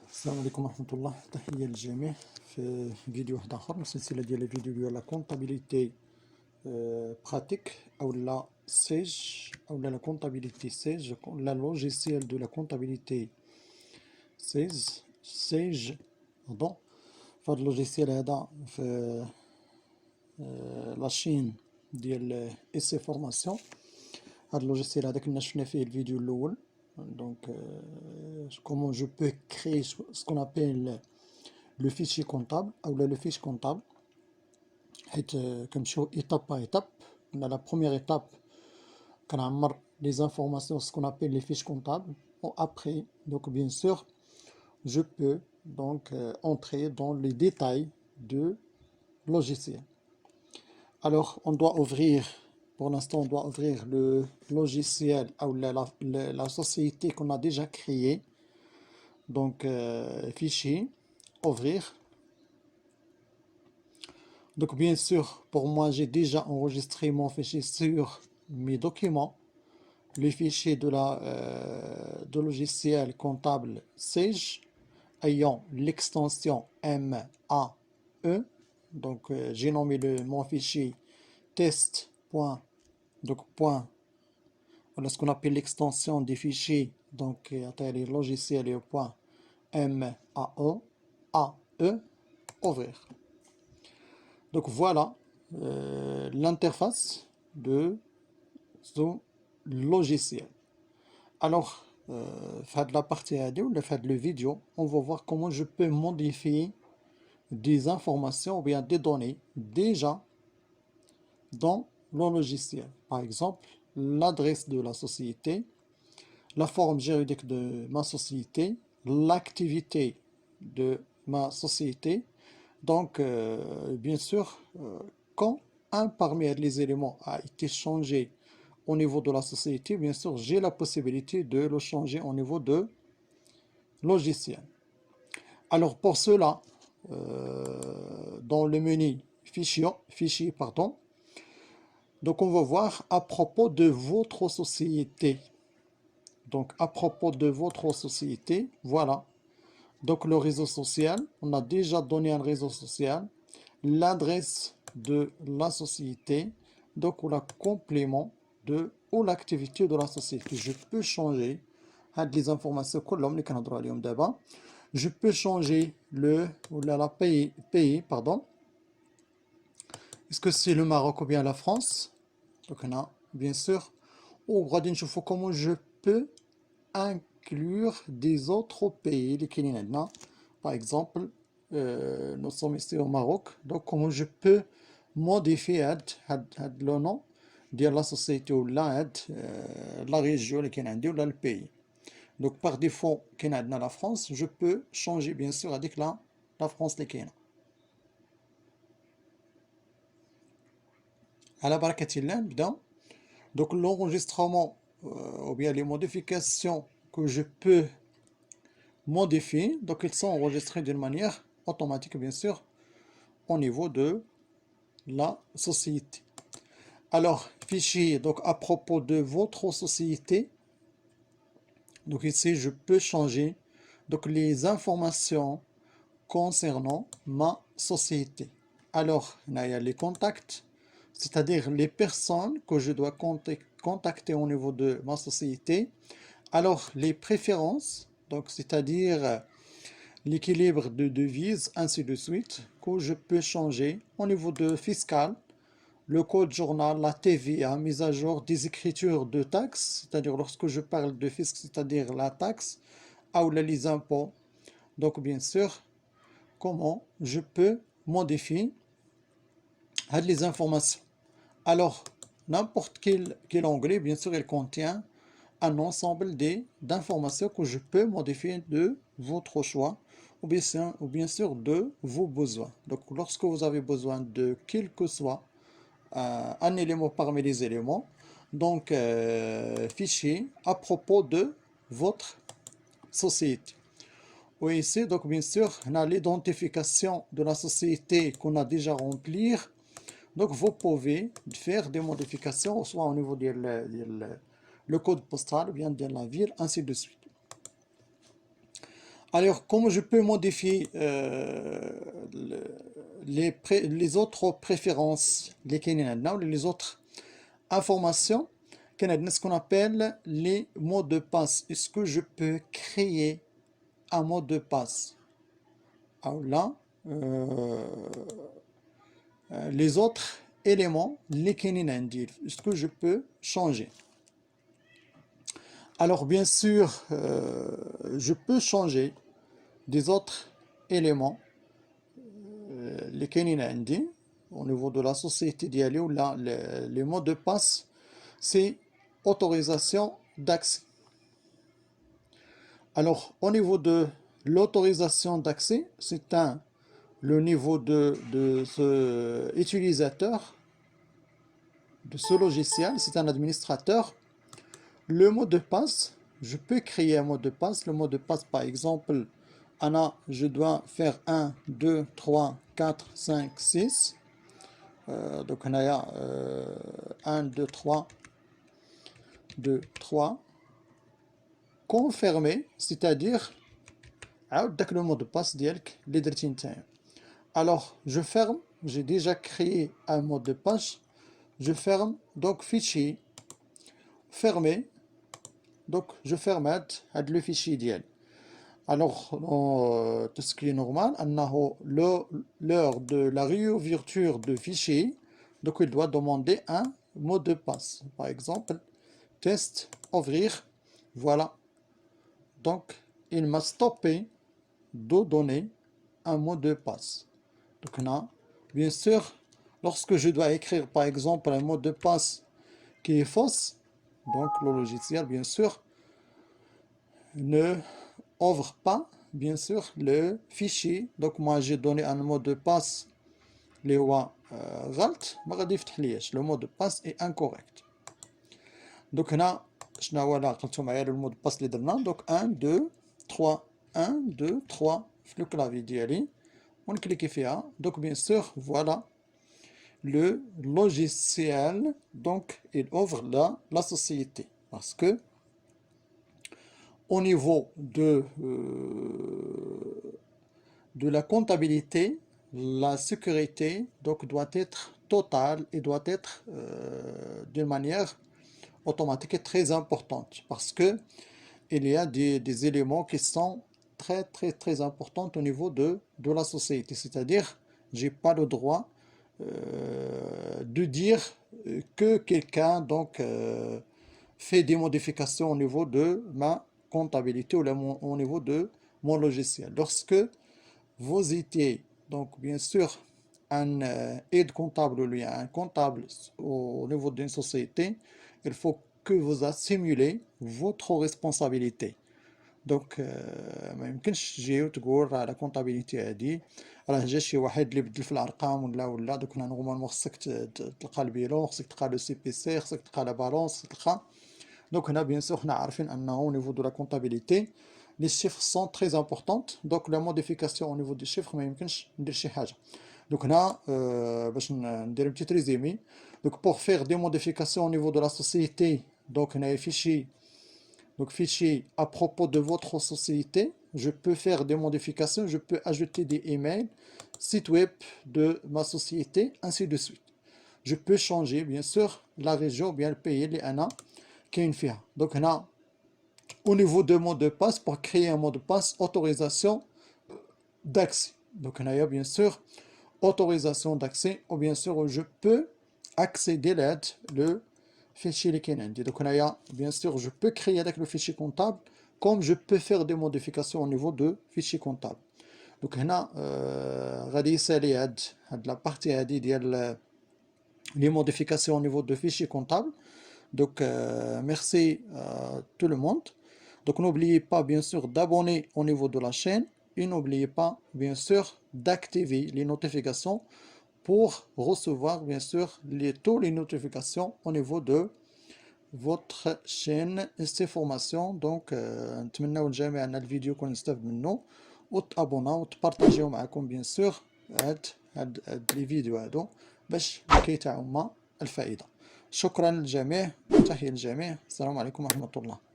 السلام عليكم ورحمة الله. تحية للجميع في فيديو واحد آخر من السلسلة ديال الفيديو ديال لا كونطابيليتي براتيك أو لا سيج أو لا كونطابيليتي سيج لا لوجيسيال دو لا كونطابيليتي سيج باردون. فهاد اللوجيسيال هذا في لاشين ديال إسي فورماسيون. هاد اللوجيسيال هذا كنا شفنا فيه الفيديو الأول. Donc, comment je peux créer ce qu'on appelle le fichier comptable ou le fichier comptable. Comme étape par étape. On a la première étape, quand on a les informations, ce qu'on appelle les fiches comptables. Après, donc bien sûr, je peux donc entrer dans les détails de logiciel. Alors, on doit ouvrir. Pour l'instant, on doit ouvrir le logiciel ou la société qu'on a déjà créée. Donc, fichier, ouvrir. Donc, bien sûr, pour moi, j'ai déjà enregistré mon fichier sur mes documents. Le fichier de logiciel comptable Sage, ayant l'extension MAE. Donc, j'ai nommé mon fichier test. Donc, voilà ce qu'on appelle l'extension des fichiers, donc les logiciels et au point MAE, ouvrir. Donc voilà l'interface de ce logiciel. Alors, faire la partie audio, faire le vidéo, on va voir comment je peux modifier des informations ou bien des données déjà dans le logiciel. Par exemple, l'adresse de la société, la forme juridique de ma société, l'activité de ma société. Donc, bien sûr, quand un parmi les éléments a été changé au niveau de la société, bien sûr, j'ai la possibilité de le changer au niveau de logiciel. Alors, pour cela, dans le menu fichier, pardon, donc on va voir à propos de votre société. Donc à propos de votre société, voilà. Donc le réseau social, on a déjà donné un réseau social, l'adresse de la société, donc ou la complément de ou l'activité de la société. Je peux changer les informations que l'homme d'abord. Je peux changer la pays, pardon. Est-ce que c'est le Maroc ou bien la France? Donc on a bien sûr. Au gradin, je vois comment je peux inclure des autres pays. Par exemple, nous sommes ici au Maroc. Donc comment je peux modifier le nom de la société ou la région ou le pays. Donc par défaut, la France, je peux changer bien sûr avec la France. À la barakatillah, donc l'enregistrement ou bien les modifications que je peux modifier, donc ils sont enregistrés d'une manière automatique bien sûr au niveau de la société. Alors fichier, donc à propos de votre société, donc ici je peux changer donc les informations concernant ma société. Alors il y a les contacts, c'est-à-dire les personnes que je dois contacter au niveau de ma société. Alors, les préférences, donc c'est-à-dire l'équilibre de devises, ainsi de suite, que je peux changer au niveau de fiscal, le code journal, la TVA, mise à jour des écritures de taxes, c'est-à-dire lorsque je parle de fisc, c'est-à-dire la taxe, ou les impôts. Donc, bien sûr, comment je peux modifier les informations. Alors, n'importe quel onglet, bien sûr, il contient un ensemble d'informations que je peux modifier de votre choix ou bien sûr de vos besoins. Donc, lorsque vous avez besoin de quel que soit un élément parmi les éléments, donc fichier à propos de votre société. Oui, ici, donc bien sûr, on a l'identification de la société qu'on a déjà remplie. Donc, vous pouvez faire des modifications, soit au niveau de le code postal, ou bien de la ville, ainsi de suite. Alors, comment je peux modifier les autres préférences, les autres informations, ce qu'on appelle les mots de passe. Est-ce que je peux créer un mot de passe? Alors là, les autres éléments, est-ce que je peux changer? Alors bien sûr, je peux changer des autres éléments اللي كاينين عندي au niveau de la société ديالي ولا les mots de passe, c'est autorisation d'accès. Alors au niveau de l'autorisation d'accès, c'est le niveau de ce utilisateur, de ce logiciel, c'est un administrateur. Le mot de passe, je peux créer un mot de passe. Le mot de passe, par exemple, Anna, je dois faire 1, 2, 3, 4, 5, 6. Donc, on a 1, 2, 3, 2, 3. Confirmer, c'est-à-dire, le mot de passe, alors, je ferme, j'ai déjà créé un mot de passe. Je ferme, donc fichier, fermer. Donc, je ferme le fichier idéal. Alors, tout ce qui est normal, l'heure de la réouverture de fichier, donc il doit demander un mot de passe. Par exemple, test, ouvrir, voilà. Donc, il m'a stoppé de donner un mot de passe. Donc, là, bien sûr, lorsque je dois écrire, par exemple, un mot de passe qui est fausse, donc le logiciel, bien sûr, ne ouvre pas, bien sûr, le fichier. Donc moi j'ai donné un mot de passe اللي هو غلط ما غادي يفتحلياش. Le mot de passe est incorrect. Donc هنا شنو هو اللي عقلتو معايا le mot de passe اللي درنا. Donc 1 2 3 1 2 3 في le clavier ديالي ونكليكي فيها. Donc bien sûr voilà le logiciel, donc il ouvre la société parce que au niveau de la comptabilité, la sécurité donc doit être totale et doit être d'une manière automatique et très importante parce que il y a des éléments qui sont très importants au niveau de la société. C'est-à-dire, j'ai pas le droit de dire que quelqu'un donc fait des modifications au niveau de ma comptabilité ou au niveau de mon logiciel. Lorsque vous étiez donc bien sûr un aide comptable ou un comptable au niveau d'une société, il faut que vous assimilez votre responsabilité. دونك ما يمكنش تجي وتقول راه لا كونطابيليتي هادي راه جا شي واحد اللي بدل في الارقام ولا دوك هنا نورمالمون خصك تلقى البيلون، خصك تلقى لو سي بي سي، خصك تلقى لا بالونس، خصك تلقى. دونك هنا بيان سور حنا عارفين انه au niveau de la comptabilité les chiffres sont très importantes. donc la modification au niveau des chiffres ما يمكنش ندير شي حاجه. دونك هنا باش ندير un petit résumé. donc pour faire des modifications au niveau de la société, donc هنايا fichier. Donc fichier à propos de votre société, je peux faire des modifications, je peux ajouter des emails, site web de ma société, ainsi de suite. Je peux changer bien sûr la région, bien le pays, les ANA, qui est une FIA. Donc là, au niveau de mot de passe, pour créer un mot de passe, autorisation d'accès. Donc là, il y a bien sûr autorisation d'accès, ou bien sûr je peux accéder à le fichier اللي كاين عندي. Donc هنايا bien sûr je peux créer avec le fichier comptable comme je peux faire des modifications au niveau de fichier comptable. Donc هنا غادي يسالي هاد la partie هادي ديال les modifications au niveau de fichier comptable. Donc merci à tout le monde. Donc n'oubliez pas bien sûr d'abonner au niveau de la chaîne et n'oubliez pas bien sûr d'activer les notifications pour recevoir bien sûr toutes les notifications au niveau de votre chaîne ST Formation. donc نتمنوا الجميع ان الفيديو يكون استفاد منه وتابوناو وتبارطاجيو معكم بيان سور هاد لي فيديو هادو باش لكي تعم الفائده. شكرا للجميع، تحيه للجميع، السلام عليكم ورحمه الله.